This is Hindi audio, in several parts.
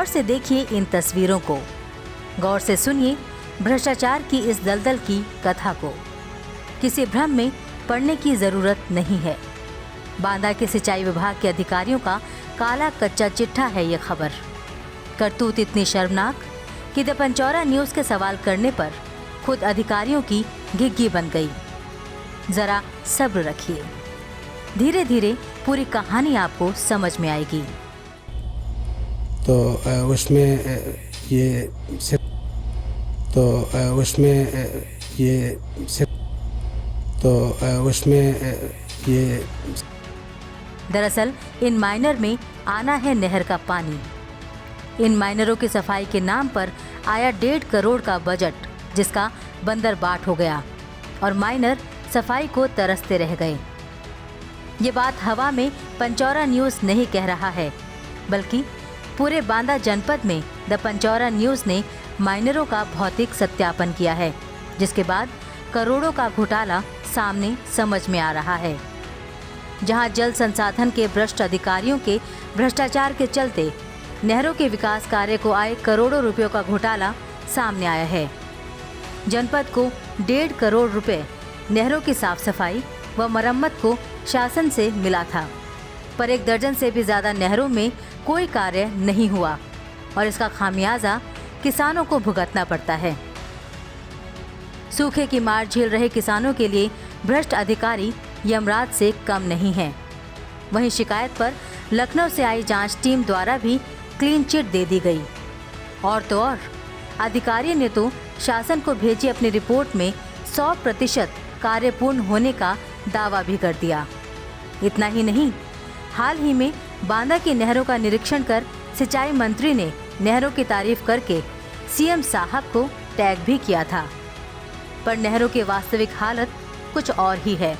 से देखिए इन तस्वीरों को, गौर से सुनिए भ्रष्टाचार की इस दलदल की कथा को। किसी भ्रम में पड़ने की जरूरत नहीं है। बांदा के सिंचाई विभाग के अधिकारियों का काला कच्चा चिट्ठा है ये खबर। करतूत इतनी शर्मनाक कि द पंचौरा न्यूज के सवाल करने पर खुद अधिकारियों की घिघी बन गई। जरा सब्र रखिए, धीरे धीरे पूरी कहानी आपको समझ में आएगी। तो उसमें ये दरअसल इन माइनर में आना है नहर का पानी। इन माइनरों की सफाई के नाम पर आया 1.5 करोड़ का बजट, जिसका बंदरबाट हो गया और माइनर सफाई को तरसते रह गए। ये बात हवा में पंचौरा न्यूज नहीं कह रहा है, बल्कि पूरे बांदा जनपद में द पंचौरा न्यूज ने माइनरों का भौतिक सत्यापन किया है, जिसके बाद करोड़ों का घोटाला सामने समझ में आ रहा है। जहां जल संसाधन के भ्रष्ट अधिकारियों के भ्रष्टाचार के चलते नहरों के विकास कार्य को आए करोड़ों रुपयों का घोटाला सामने आया है। जनपद को 1.5 करोड़ रुपए नहरों की साफ सफाई व मरम्मत को शासन से मिला था, पर 1 दर्जन से भी ज्यादा नहरों में कोई कार्य नहीं हुआ और इसका खामियाजा किसानों को भुगतना पड़ता है। सूखे की मार झेल रहे किसानों के लिए भ्रष्ट अधिकारी यमराज से कम नहीं हैं। वहीं शिकायत पर लखनऊ से आई जांच टीम द्वारा भी क्लीन चिट दे दी गई। और तो और अधिकारी ने तो शासन को भेजी अपनी रिपोर्ट में 100% कार्य पूर्ण होने का दावा भी कर दिया। इतना ही नहीं, हाल ही में बांदा की नहरों का निरीक्षण कर सिंचाई मंत्री ने नहरों की तारीफ करके सीएम साहब को टैग भी किया था। पर नहरों की वास्तविक हालत कुछ और ही है,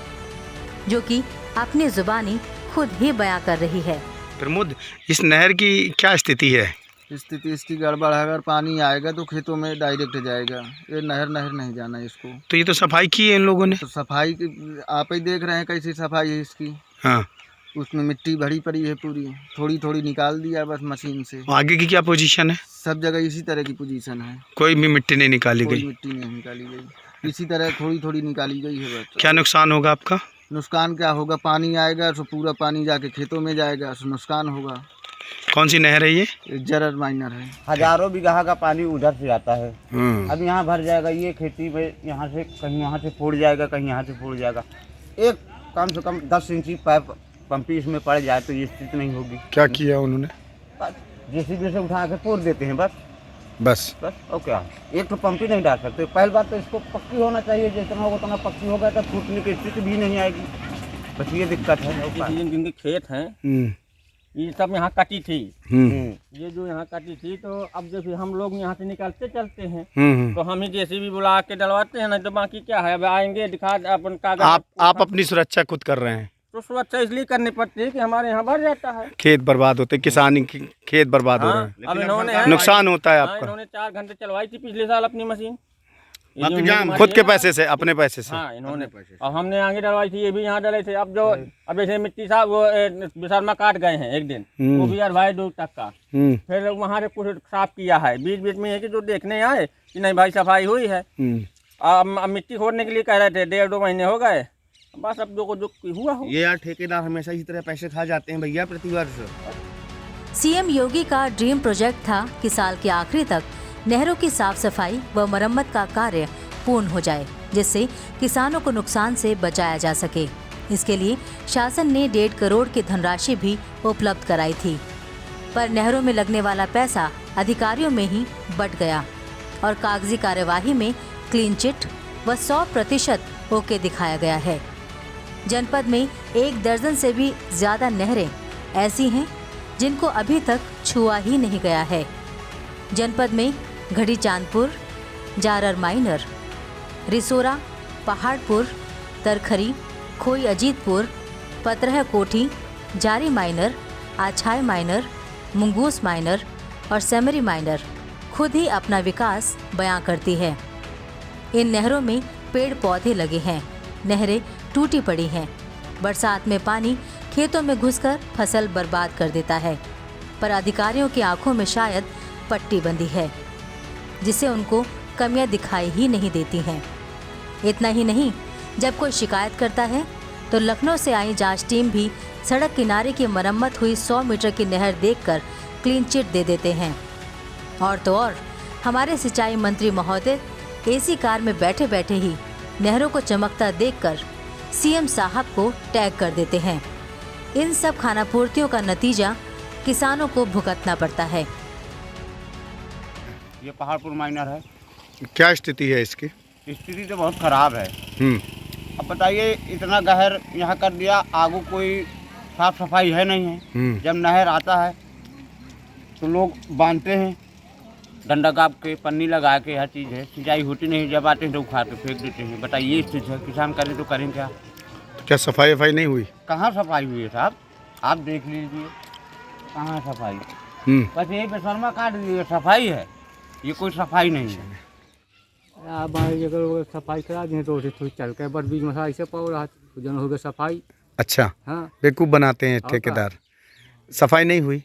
जो कि अपनी जुबानी खुद ही बयां कर रही है। प्रमोद, इस नहर की क्या स्थिति है? स्थिति इसकी गड़बड़ है। अगर पानी आएगा तो खेतों में डायरेक्ट जाएगा। ये नहर नहीं जाना इसको। तो ये तो सफाई की है इन लोगों ने। तो सफाई की आप ही देख रहे हैं कैसी सफाई है इसकी। हाँ, उसमें मिट्टी भरी पड़ी है पूरी, थोड़ी थोड़ी निकाल दिया बस मशीन से। आगे की क्या पोजीशन है? सब जगह इसी तरह की पोजीशन है। कोई भी मिट्टी नहीं निकाली कोई गई? मिट्टी नहीं निकाली गई, इसी तरह थोड़ी थोड़ी निकाली गई है बस। क्या नुकसान होगा आपका? नुकसान क्या होगा, पानी आएगा तो पूरा पानी जाके खेतों में जाएगा, तो नुकसान होगा। कौन सी नहर है ये? जरर माइनर है। हजारों बीघा का पानी उधर से आता है। अब यहाँ भर जाएगा, ये खेती में यहाँ से कहीं वहाँ से फोड़ जाएगा, कहीं यहाँ से फोड़ जाएगा। एक कम से कम 10 इंची पाइप पंपी इसमें पड़ जाए तो ये स्थिति नहीं होगी। क्या किया उन्होंने? जेसीबी से उठा के फोड़ देते हैं बस। और क्या, एक तो पंपी नहीं डाल सकते। पहली बात तो इसको पक्की होना चाहिए, जितना होगा उतना पक्की होगा तो फूटने की स्थिति भी नहीं आएगी। बस ये दिक्कत है। जिनके खेत हैं ये सब यहाँ कटी थी। ये जो यहाँ कटी थी, तो अब जैसे हम लोग यहाँ से निकलते चलते हैं तो हम ही जेसीबी बुला के डलवाते हैं, नहीं तो बाकी क्या है, अब आएंगे दिखा अपन कागज। आप अपनी सुरक्षा खुद कर रहे हैं? तो सुरक्षा इसलिए करनी पड़ती है कि हमारे यहाँ भर जाता है, खेत बर्बाद होते, किसान खेत बर्बाद हो रहे हैं। अब इन्होंने नुकसान होता है आपका। इन्होंने 4 घंटे चलवाई थी पिछले साल अपनी मशीन, खुद के पैसे से, अपने पैसे से। हाँ, इन्होंने और हमने आगे डलवाई थी, ये भी यहाँ डले थे। अब जैसे मिट्टी साहब वो विशर्मा काट गए हैं एक दिन, वो भी 2.5 तक का। फिर वहाँ से कुछ साफ किया है। बीच बीच में है कि जो देखने आए कि नहीं भाई सफाई हुई है। अब मिट्टी खोदने के लिए कह रहे थे, 1.5-2 महीने हो गए, बस अब जो हुआ हो। ये यार ठेकेदार हमेशा इसी तरह पैसे खा जाते हैं भैया प्रतिवर्ष। सीएम योगी का ड्रीम प्रोजेक्ट था कि साल के आखिरी तक नहरों की साफ सफाई व मरम्मत का कार्य पूर्ण हो जाए, जिससे किसानों को नुकसान से बचाया जा सके। इसके लिए शासन ने 1.5 करोड़ की धनराशि भी उपलब्ध कराई थी, पर नहरों में लगने वाला पैसा अधिकारियों में ही बट गया और कागजी कार्यवाही में क्लीन चिट व 100% ओके दिखाया गया है। जनपद में 1 दर्जन से भी ज्यादा नहरें ऐसी हैं जिनको अभी तक छुआ ही नहीं गया है। जनपद में घड़ी चांदपुर, जारर माइनर, रिसोरा, पहाड़पुर, तरखरी, खोई अजीतपुर, पत्रह कोठी, जारी माइनर, आछाई माइनर, मुंगूस माइनर और सेमरी माइनर खुद ही अपना विकास बयां करती है। इन नहरों में पेड़ पौधे लगे हैं, नहरें टूटी पड़ी हैं। बरसात में पानी खेतों में घुसकर फसल बर्बाद कर देता है, पर अधिकारियों की आंखों में शायद पट्टी बंधी है, जिससे उनको कमियां दिखाई ही नहीं देती हैं। इतना ही नहीं, जब कोई शिकायत करता है तो लखनऊ से आई जांच टीम भी सड़क किनारे की मरम्मत हुई 100 मीटर की नहर देखकर क्लीन चिट दे देते हैं। और तो और हमारे सिंचाई मंत्री महोदय एसी कार में बैठे बैठे ही नहरों को चमकता देखकर सीएम साहब को टैग कर देते हैं। इन सब खानापूर्तियों का नतीजा किसानों को भुगतना पड़ता है। ये पहाड़पुर माइनर है। क्या स्थिति है इसकी? स्थिति तो बहुत खराब है। अब बताइए, इतना गहर यहाँ कर दिया, आगू कोई साफ सफाई है नहीं है। जब नहर आता है तो लोग बांधते हैं, डंडा गाप के, पन्नी लगा के, हर चीज़ है। सिंचाई होती नहीं, जब आते हैं तो उखाड़ के फेंक देते हैं। बताइए ये स्थिति है। किसान करें तो करें क्या? तो क्या सफाई वफाई नहीं हुई? कहाँ सफाई हुई है साहब, आप देख लीजिए, कहाँ सफाई। बस यही पे शर्मा काट दिए, सफाई है, ये कोई सफाई नहीं है। आप अगर सफाई करा दें तो थोड़ी चल के बस बीच में ऐसे पाओ रहा जन हो गया सफाई। अच्छा, हाँ, बेवकूफ़ बनाते हैं ठेकेदार। सफाई नहीं हुई,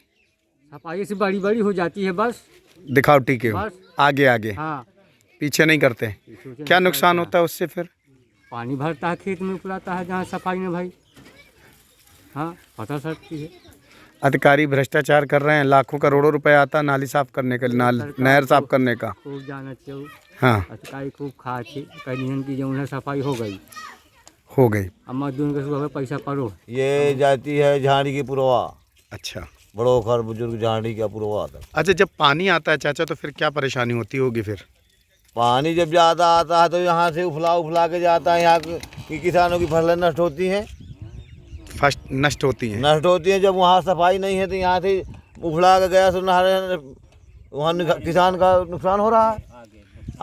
सफाई से बड़ी बड़ी हो जाती है बस दिखावटी के हो, बस। आगे आगे, हाँ, पीछे नहीं करते। क्या नुकसान होता है उससे? फिर पानी भरता है, खेत में उपलाता है जहाँ सफाई में भाई। हाँ, पता सकती है। अधिकारी भ्रष्टाचार कर रहे हैं, लाखों करोड़ों रुपए आता है नाली साफ करने का, नहर साफ करने का। खूब जाना चाहिए। हाँ, अधिकारी खूब खा के कहीं की जो उन्हें सफाई हो गई। अब मजदूर के सुबह पैसा पड़ो। ये जाती है झाड़ी की पुरवा। अच्छा, बड़ो घर बुजुर्ग झाड़ी का पुरवा आता। अच्छा, जब पानी आता है चाचा तो फिर क्या परेशानी होती होगी? फिर पानी जब ज़्यादा आता है तो यहाँ से उफला के जाता है। यहाँ की किसानों की फसलें नष्ट होती हैं। फर्स्ट नष्ट होती हैं। जब वहाँ सफाई नहीं है तो यहाँ से उफला के गया तो नहर, वहाँ किसान का नुकसान हो रहा है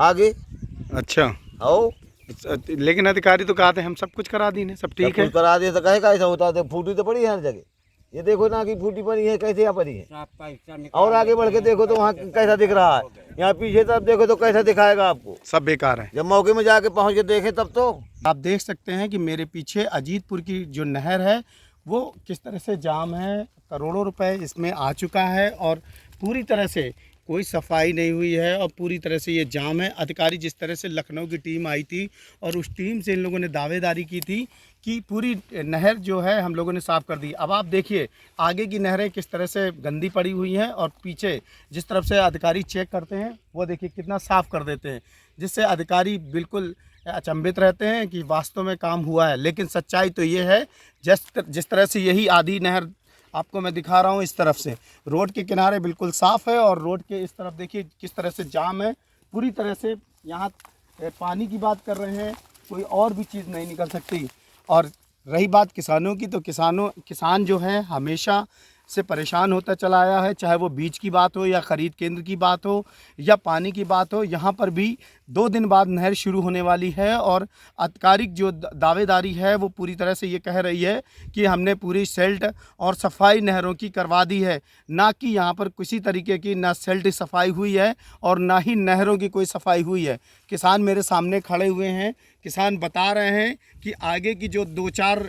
आगे। अच्छा, आओ, लेकिन अधिकारी तो कहते हैं हम सब कुछ करा दी, सब ठीक है। करा दिए तो कहे कैसा होता है? फूटी तो पड़ी है हर जगह। ये देखो ना कि फूटी पड़ी है, कैसे यहाँ पड़ी है। और आगे बढ़ के देखो तो वहाँ कैसा दिख रहा है। यहाँ पीछे तरफ देखो तो कैसा दिखाएगा आपको? सब बेकार है। जब मौके में जाके पहुँच के देखें तब तो। आप देख सकते हैं कि मेरे पीछे अजीतपुर की जो नहर है वो किस तरह से जाम है। करोड़ों रुपए इसमें आ चुका है और पूरी तरह से कोई सफाई नहीं हुई है और पूरी तरह से ये जाम है। अधिकारी जिस तरह से लखनऊ की टीम आई थी और उस टीम से इन लोगों ने दावेदारी की थी कि पूरी नहर जो है हम लोगों ने साफ़ कर दी। अब आप देखिए आगे की नहरें किस तरह से गंदी पड़ी हुई हैं और पीछे जिस तरफ से अधिकारी चेक करते हैं वो देखिए कितना साफ़ कर देते हैं, जिससे अधिकारी बिल्कुल अचंभित रहते हैं कि वास्तव में काम हुआ है। लेकिन सच्चाई तो ये है, जिस तरह से यही आधी नहर आपको मैं दिखा रहा हूँ, इस तरफ से रोड के किनारे बिल्कुल साफ़ है और रोड के इस तरफ देखिए किस तरह से जाम है। पूरी तरह से यहाँ पानी की बात कर रहे हैं, कोई और भी चीज़ नहीं निकल सकती। और रही बात किसानों की, तो किसान जो है हमेशा से परेशान होता चला आया है, चाहे वो बीज की बात हो या ख़रीद केंद्र की बात हो या पानी की बात हो। यहाँ पर भी 2 दिन बाद नहर शुरू होने वाली है और आधिकारिक जो दावेदारी है वो पूरी तरह से ये कह रही है कि हमने पूरी सेल्ट और सफाई नहरों की करवा दी है, ना कि यहाँ पर किसी तरीके की ना सेल्ट सफाई हुई है और ना ही नहरों की कोई सफाई हुई है। किसान मेरे सामने खड़े हुए हैं, किसान बता रहे हैं कि आगे की जो 2-4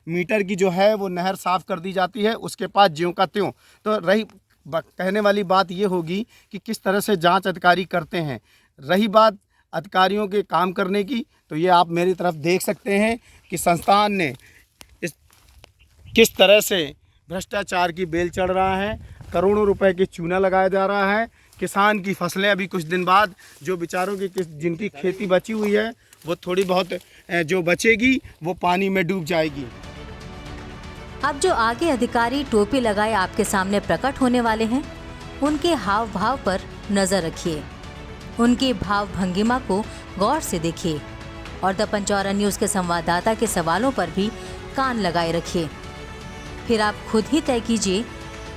मीटर की जो है वो नहर साफ़ कर दी जाती है, उसके पास ज्यों का त्यों। तो रही कहने वाली बात ये होगी कि किस तरह से जांच अधिकारी करते हैं। रही बात अधिकारियों के काम करने की, तो ये आप मेरी तरफ देख सकते हैं कि संस्थान ने किस तरह से भ्रष्टाचार की बेल चढ़ रहा है। करोड़ों रुपए की चूना लगाया जा रहा है। किसान की फसलें अभी कुछ दिन बाद जो बेचारों की जिनकी खेती बची हुई है वो थोड़ी बहुत जो बचेगी वो पानी में डूब जाएगी। अब जो आगे अधिकारी टोपी लगाए आपके सामने प्रकट होने वाले हैं, उनके हाव भाव पर नजर रखिए, उनकी भाव भंगिमा को गौर से देखिए और द पंचौरा न्यूज़ के संवाददाता के सवालों पर भी कान लगाए रखिए। फिर आप खुद ही तय कीजिए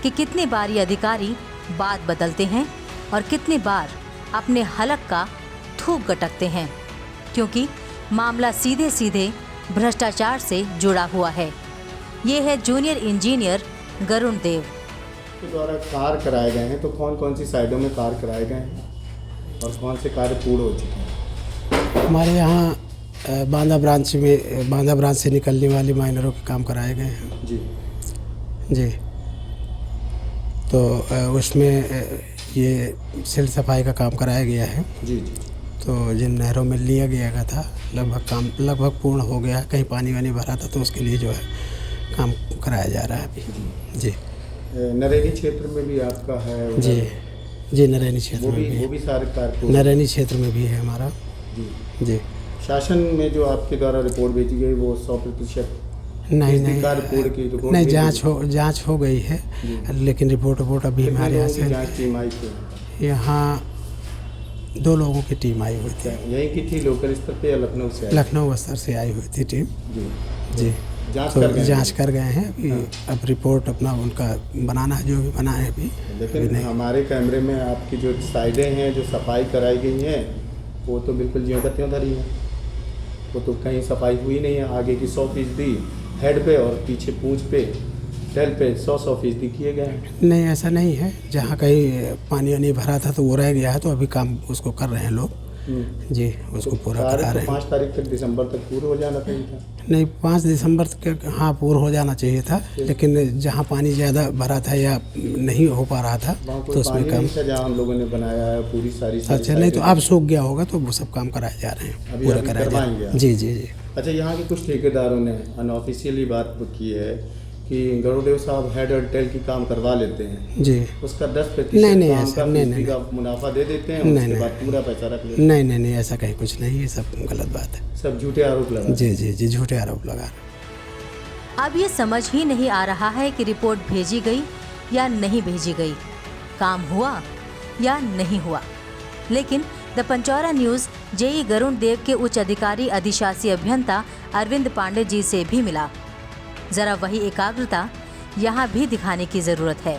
कि कितनी बार ये अधिकारी बात बदलते हैं और कितनी बार अपने हलक का थूक गटकते हैं, क्योंकि मामला सीधे सीधे भ्रष्टाचार से जुड़ा हुआ है। ये है जूनियर इंजीनियर गरुण देव के द्वारा कार्य कराए गए हैं, तो कौन कौन सी साइडों में कार्य कराए गए हैं और कौन से कार्य पूर्ण हो चुके हैं? हमारे यहाँ बांदा ब्रांच से निकलने वाली माइनरों के काम कराए गए हैं। जी जी, तो उसमें ये सिल्ट सफाई का काम कराया गया है। जी जी। तो जिन नहरों में लिया गया था लगभग पूर्ण हो गया। कहीं पानी वानी भरा था तो उसके लिए जो है काम कराया जा रहा है अभी। जी नरेनी क्षेत्र में भी आपका है? जी नरैनी क्षेत्र में भी वो भी सारे कार्य नरैनी क्षेत्र में भी है हमारा। जी शासन में जो आपके द्वारा रिपोर्ट भेजी गई वो 100% नहीं जांच हो गई है, लेकिन रिपोर्ट अभी हमारे यहाँ से यहाँ 2 लोगों की टीम आई हुई थी। यहीं की थी लोकल स्तर पे या लखनऊ से? लखनऊ स्तर से आई हुई थी टीम। जी जांच कर गए हैं अभी। अब रिपोर्ट अपना उनका बनाना है, जो भी बना है अभी। लेकिन हमारे कैमरे में आपकी जो साइडें हैं जो सफाई कराई गई हैं वो तो बिल्कुल ज्यों का त्यों धरी हैं। वो तो कहीं सफाई हुई नहीं है। आगे की 100% हेड पे और पीछे पूंछ पे टेल पे 100% किए गए हैं। नहीं ऐसा नहीं है। जहाँ कहीं पानी वानी भरा था तो वो रह गया है, तो अभी काम उसको कर रहे हैं लोग। जी उसको पूरा करा रहे हैं। 5 तारीख तक दिसंबर तक पूरा हो जाना चाहिए था। नहीं 5 दिसंबर तक हाँ पूरा हो जाना चाहिए था, लेकिन जहाँ पानी ज़्यादा भरा था या नहीं हो पा रहा था तो उसमें काम जहाँ हम लोगों ने बनाया है पूरी सारी अच्छा नहीं तो अब सूख गया होगा तो वो सब काम कराए जा रहे हैं, पूरा कराया जा रहा है। जी। अच्छा, यहाँ के कुछ ठेकेदारों ने अनऑफिशियली बात की है कि गरुड़देव साहब हेड और टेल की काम करवा लेते हैं जी, उसका 10% का मुनाफा दे देते हैं, उसके बाद पूरा पैसा रख लेते हैं। नहीं ऐसा कहीं कुछ नहीं, ये सब गलत बात है। सब झूठे आरोप लगा। जी झूठे आरोप लगा। अब ये समझ ही नहीं आ रहा है कि रिपोर्ट भेजी गई या नहीं भेजी गई, काम हुआ या नहीं हुआ। लेकिन the Panchaura news JE Garud Dev के उच्च अधिकारी अधिशासी अभियंता अरविंद पांडे जी से भी मिला। जरा वही एकाग्रता यहाँ भी दिखाने की जरूरत है।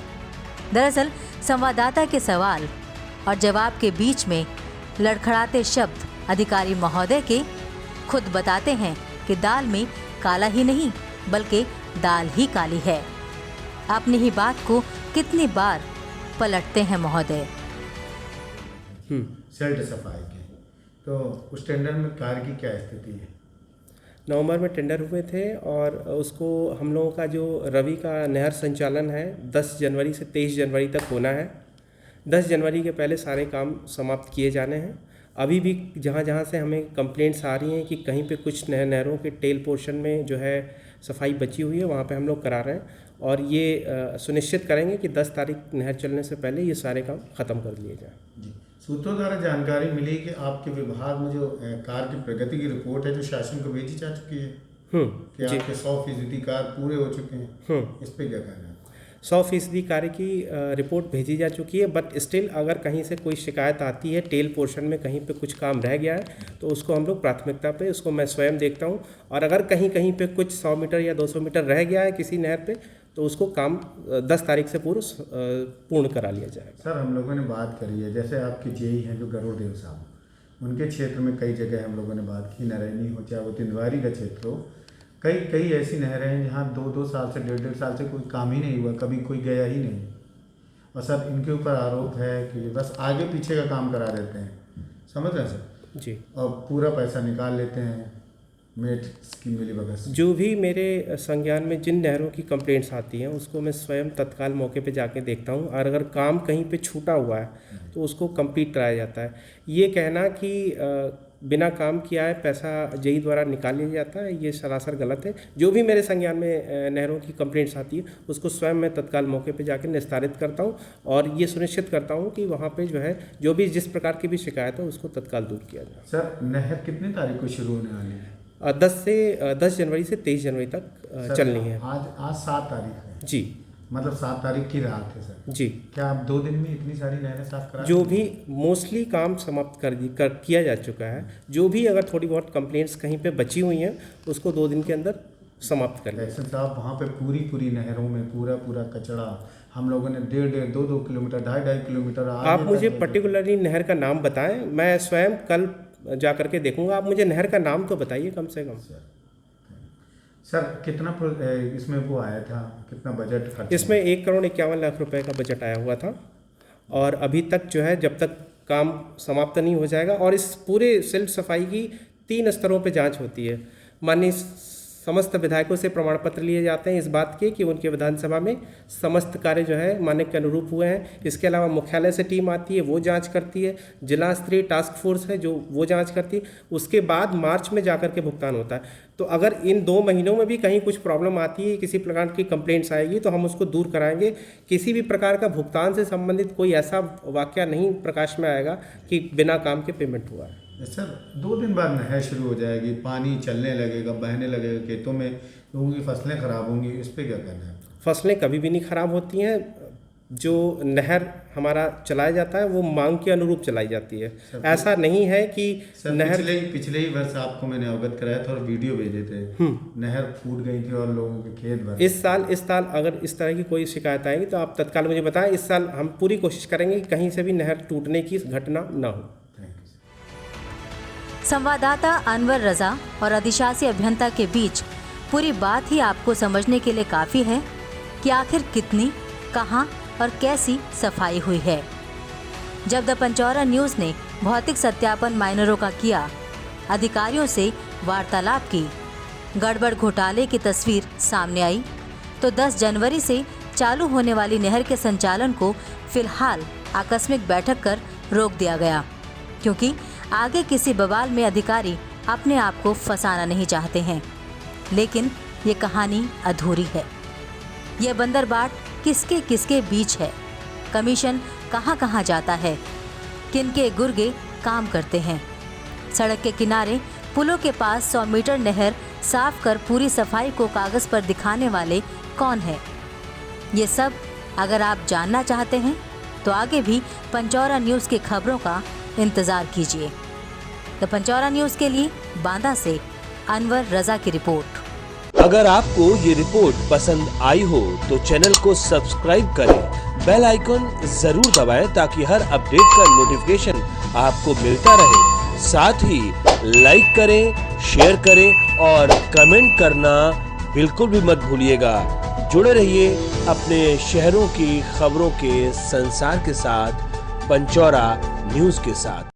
दरअसल संवाददाता के सवाल और जवाब के बीच में लड़खड़ाते शब्द अधिकारी महोदय के खुद बताते हैं कि दाल में काला ही नहीं बल्कि दाल ही काली है। अपनी ही बात को कितनी बार पलटते हैं महोदय। सेल्ट सफाई के तो उस टेंडर में कार्य की क्या स्थिति है? नवंबर में टेंडर हुए थे और उसको हम लोगों का जो रवि का नहर संचालन है 10 जनवरी से 23 जनवरी तक होना है। 10 जनवरी के पहले सारे काम समाप्त किए जाने हैं। अभी भी जहाँ जहाँ से हमें कंप्लेंट्स आ रही हैं कि कहीं पे कुछ नहरों के टेल पोर्शन में जो है सफाई बची हुई है, वहाँ पे हम लोग करा रहे हैं और ये सुनिश्चित करेंगे कि 10 तारीख नहर चलने से पहले ये सारे काम ख़त्म कर लिए जाएँ। सूत्रों द्वारा जानकारी मिली कि आपके विभाग में जो कार्य की प्रगति की रिपोर्ट है जो शासन को भेजी जा चुकी है कि आपके 100% कार्य पूरे हो चुके हैं, इस पे क्या कहना है? 100% कार्य की रिपोर्ट भेजी जा चुकी है, बट स्टिल अगर कहीं से कोई शिकायत आती है टेल पोर्शन में कहीं पे कुछ काम रह गया है तो उसको हम लोग प्राथमिकता पे उसको मैं स्वयं देखता हूँ और अगर कहीं पे कुछ 100 मीटर या 200 मीटर रह गया है किसी नहर पे तो उसको काम 10 तारीख से पूर्ण करा लिया जाएगा। सर हम लोगों ने बात करी है, जैसे आपके जेई हैं जो गरुड़ देव साहब, उनके क्षेत्र में कई जगह हम लोगों ने बात की, नरैनी हो चाहे वो तिंदवारी का क्षेत्र हो, कई ऐसी नहरें हैं जहाँ 2-2 साल से 1.5 साल से कोई काम ही नहीं हुआ, कभी कोई गया ही नहीं। और सर इनके ऊपर आरोप है कि बस आगे पीछे का काम करा देते हैं, समझ रहे हैं सर जी, और पूरा पैसा निकाल लेते हैं मेट की मिलीभगत से। जो भी मेरे संज्ञान में जिन नहरों की कंप्लेंट्स आती हैं उसको मैं स्वयं तत्काल मौके पे जाके देखता हूँ और अगर काम कहीं पे छूटा हुआ है तो उसको कंप्लीट कराया जाता है। ये कहना कि बिना काम किया है पैसा जेई द्वारा निकाल लिया जाता है, ये सरासर गलत है। जो भी मेरे संज्ञान में नहरों की कंप्लेंट्स आती है उसको स्वयं मैं तत्काल मौके पे जाकर निस्तारित करता हूँ और ये सुनिश्चित करता हूँ कि वहाँ पे जो है जो भी जिस प्रकार की भी शिकायत है उसको तत्काल दूर किया जाए। सर नहर कितनी तारीख को शुरू होने वाली है? 10 जनवरी से 23 जनवरी तक चलनी है। आज 7 तारीख है जी, मतलब 7 तारीख की रात है सर जी। क्या आप 2 दिन में इतनी सारी नहरें साफ करा? जो भी मोस्टली काम समाप्त किया जा चुका है, जो भी अगर थोड़ी बहुत कंप्लेंट्स कहीं पे बची हुई हैं उसको 2 दिन के अंदर समाप्त कर लिया। एक्शन साहब वहाँ पे पूरी नहरों में पूरा कचरा हम लोगों ने 1.5 2 किलोमीटर 2.5 किलोमीटर। आप मुझे पर्टिकुलरली नहर का नाम बताएं, मैं स्वयं कल जा करके देखूंगा। आप मुझे नहर का नाम तो बताइए कम से कम। सर कितना इसमें वो आया था, कितना बजट खर्च? इसमें 1,51,00,000 रुपए का बजट आया हुआ था और अभी तक जो है जब तक काम समाप्त नहीं हो जाएगा और इस पूरे सिल्ट सफाई की 3 स्तरों पे जांच होती है। माननीय समस्त विधायकों से प्रमाण पत्र लिए जाते हैं इस बात के कि उनके विधानसभा में समस्त कार्य जो है मानक के अनुरूप हुए हैं। इसके अलावा मुख्यालय से टीम आती है, वो जांच करती है, जिला स्तरीय टास्क फोर्स है जो वो जांच करती है। उसके बाद मार्च में जाकर के भुगतान होता है। तो अगर इन 2 महीनों में भी कहीं कुछ प्रॉब्लम आती है, किसी प्रकार की कंप्लेंट्स आएगी तो हम उसको दूर कराएंगे। किसी भी प्रकार का भुगतान से संबंधित कोई ऐसा वाकया नहीं प्रकाश में आएगा कि बिना काम के पेमेंट हुआ है। सर 2 दिन बाद नहर शुरू हो जाएगी, पानी चलने लगेगा, बहने लगेगा खेतों में, लोगों की फसलें ख़राब होंगी, इस पर क्या कहना है? फसलें कभी भी नहीं ख़राब होती हैं। जो नहर हमारा चलाया जाता है वो मांग के अनुरूप चलाई जाती है। ऐसा नहीं है कि नहर पिछले ही वर्ष आपको मैंने अवगत कराया था और वीडियो भेजे थे, नहर फूट गई थी और लोगों के खेत भर। इस साल अगर इस तरह की कोई शिकायत आएगी तो आप तत्काल मुझे बताएं। इस साल हम पूरी कोशिश करेंगे कि कहीं से भी नहर टूटने की घटना न हो। संवाददाता अनवर रजा और अधिशासी अभियंता के बीच पूरी बात ही आपको समझने के लिए काफ़ी है कि आखिर कितनी, कहां और कैसी सफाई हुई है। जब द पंचौरा न्यूज़ ने भौतिक सत्यापन माइनरों का किया, अधिकारियों से वार्तालाप की, गड़बड़ घोटाले की तस्वीर सामने आई, तो 10 जनवरी से चालू होने वाली नहर के संचालन को फिलहाल आकस्मिक बैठक कर रोक दिया गया, क्योंकि आगे किसी बवाल में अधिकारी अपने आप को फंसाना नहीं चाहते हैं। लेकिन ये कहानी अधूरी है। ये बंदरबाट किसके किसके बीच है, कमीशन कहाँ कहाँ जाता है, किनके गुर्गे काम करते हैं, सड़क के किनारे पुलों के पास 100 मीटर नहर साफ कर पूरी सफाई को कागज़ पर दिखाने वाले कौन है। ये सब अगर आप जानना चाहते हैं तो आगे भी पंचौरा न्यूज़ की खबरों का इंतज़ार कीजिए। द पंचौरा न्यूज़ के लिए बांदा से अनवर रजा की रिपोर्ट। अगर आपको ये रिपोर्ट पसंद आई हो तो चैनल को सब्सक्राइब करें, बेल आइकन जरूर दबाएं ताकि हर अपडेट का नोटिफिकेशन आपको मिलता रहे। साथ ही लाइक करें, शेयर करें और कमेंट करना बिल्कुल भी मत भूलिएगा। जुड़े रहिए अपने शहरों की खबरों के संसार के साथ, पंचौरा न्यूज़ के साथ।